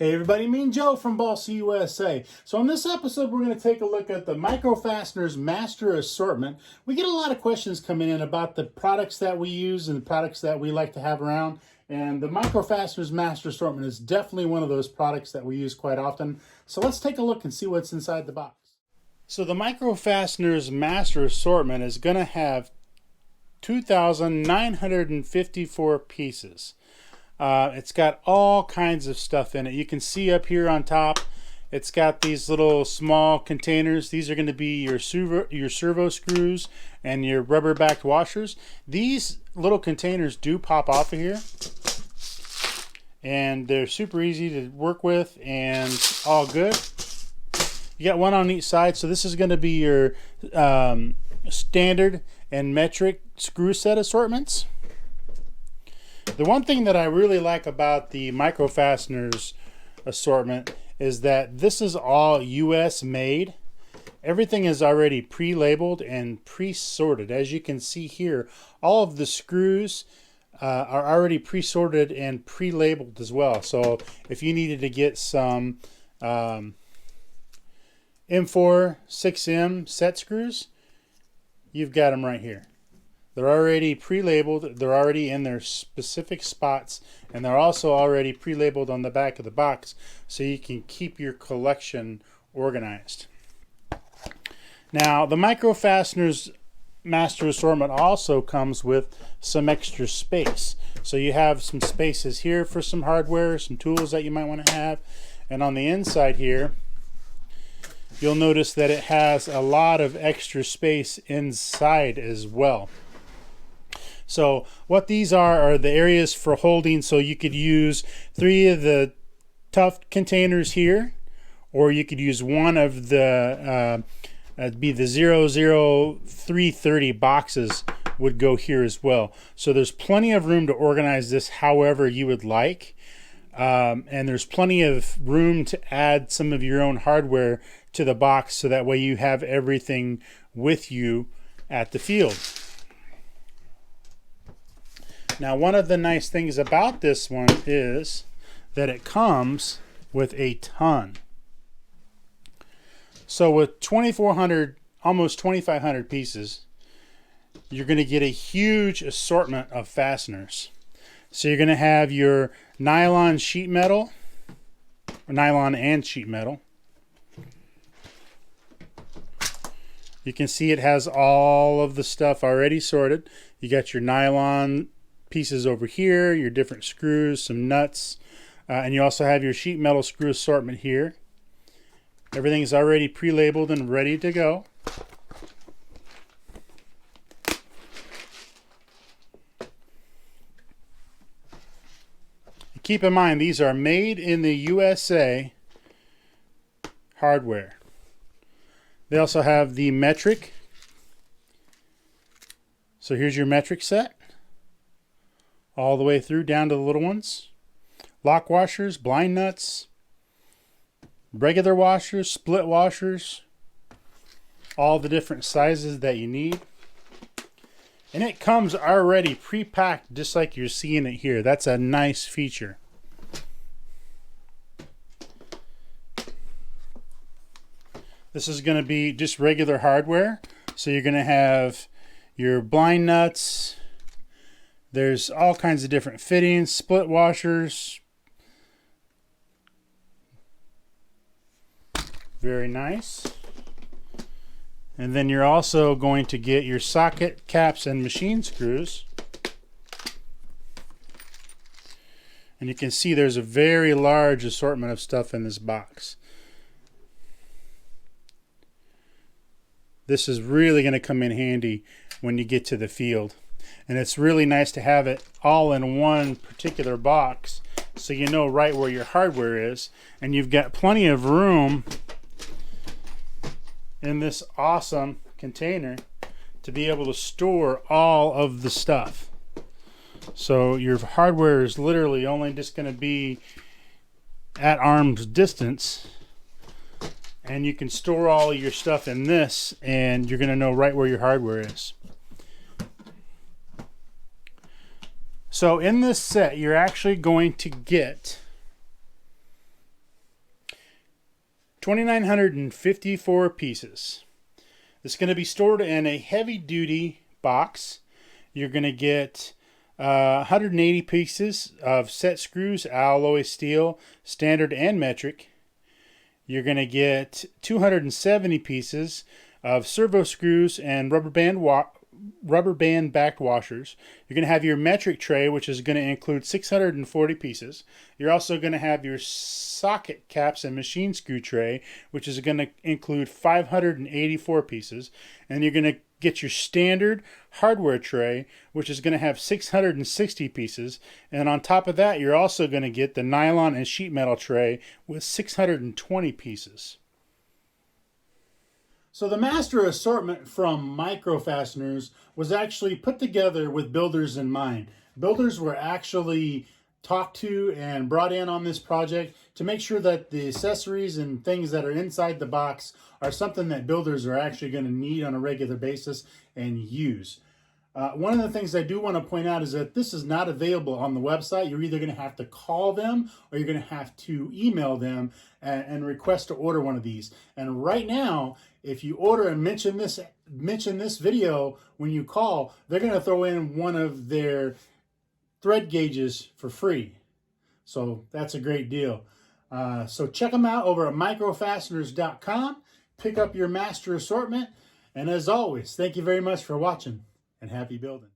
Hey everybody, me and Joe from Balsa USA. So in this episode, we're going to take a look at the Micro Fasteners Master Assortment. We get a lot of questions coming in about the products that we use and the products that we like to have around. And the Micro Fasteners Master Assortment is definitely one of those products that we use quite often. So let's take a look and see what's inside the box. So the Micro Fasteners Master Assortment is going to have 2,954 pieces. It's got all kinds of stuff in it. You can see up here on top, it's got these little small containers. These are going to be your servo screws and your rubber backed washers. These little containers do pop off of here, and they're super easy to work with and all good. You got one on each side, so this is going to be your standard and metric screw set assortments. The one thing that I really like about the Micro Fasteners assortment is that this is all US made. Everything is already pre-labeled and pre-sorted. As you can see here, all of the screws are already pre-sorted and pre-labeled as well. So if you needed to get some M4 6M set screws, you've got them right here. They're already pre-labeled, they're already in their specific spots, and they're also already pre-labeled on the back of the box so you can keep your collection organized. Now, the Micro Fasteners Master Assortment also comes with some extra space. So you have some spaces here for some hardware, some tools that you might want to have, and on the inside here, you'll notice that it has a lot of extra space inside as well. So what these are the areas for holding, so you could use 3 of the tough containers here, or you could use one of the be the 00330 boxes would go here as well. So there's plenty of room to organize this however you would like, and there's plenty of room to add some of your own hardware to the box, so that way you have everything with you at the field. Now, one of the nice things about this one is that it comes with a ton. So with 2,400, almost 2,500 pieces, you're going to get a huge assortment of fasteners. So you're going to have your nylon sheet metal, or nylon and sheet metal. You can see it has all of the stuff already sorted. You got your nylon pieces over here, your different screws, some nuts, and you also have your sheet metal screw assortment here. Everything is already pre-labeled and ready to go. Keep in mind, these are made in the USA hardware. They also have the metric. So here's your metric set, all the way through down to the little ones. Lock washers, blind nuts, regular washers, split washers, all the different sizes that you need. And it comes already pre-packed just like you're seeing it here. That's a nice feature. This is going to be just regular hardware. So you're going to have your blind nuts. There's all kinds of different fittings, split washers. Very nice. And then you're also going to get your socket caps and machine screws. And you can see there's a very large assortment of stuff in this box. This is really going to come in handy when you get to the field. And it's really nice to have it all in one particular box so you know right where your hardware is. And you've got plenty of room in this awesome container to be able to store all of the stuff. So your hardware is literally only just going to be at arm's distance, and you can store all of your stuff in this, and you're going to know right where your hardware is. So in this set, you're actually going to get 2,954 pieces. It's going to be stored in a heavy-duty box. You're going to get 180 pieces of set screws, alloy steel, standard and metric. You're going to get 270 pieces of servo screws and rubber band backed washers. You're going to have your metric tray, which is going to include 640 pieces. You're also going to have your socket caps and machine screw tray, which is going to include 584 pieces. And you're going to get your standard hardware tray, which is going to have 660 pieces. And on top of that, you're also going to get the nylon and sheet metal tray with 620 pieces. So the Master Assortment from Micro Fasteners was actually put together with builders in mind. Builders were actually talked to and brought in on this project to make sure that the accessories and things that are inside the box are something that builders are actually going to need on a regular basis and use. One of the things I do want to point out is that this is not available on the website. You're either going to have to call them or you're going to have to email them and request to order one of these. And right now, if you order and mention this video when you call, they're going to throw in one of their thread gauges for free. So that's a great deal. So check them out over at microfasteners.com. Pick up your Master Assortment. And as always, thank you very much for watching and happy building.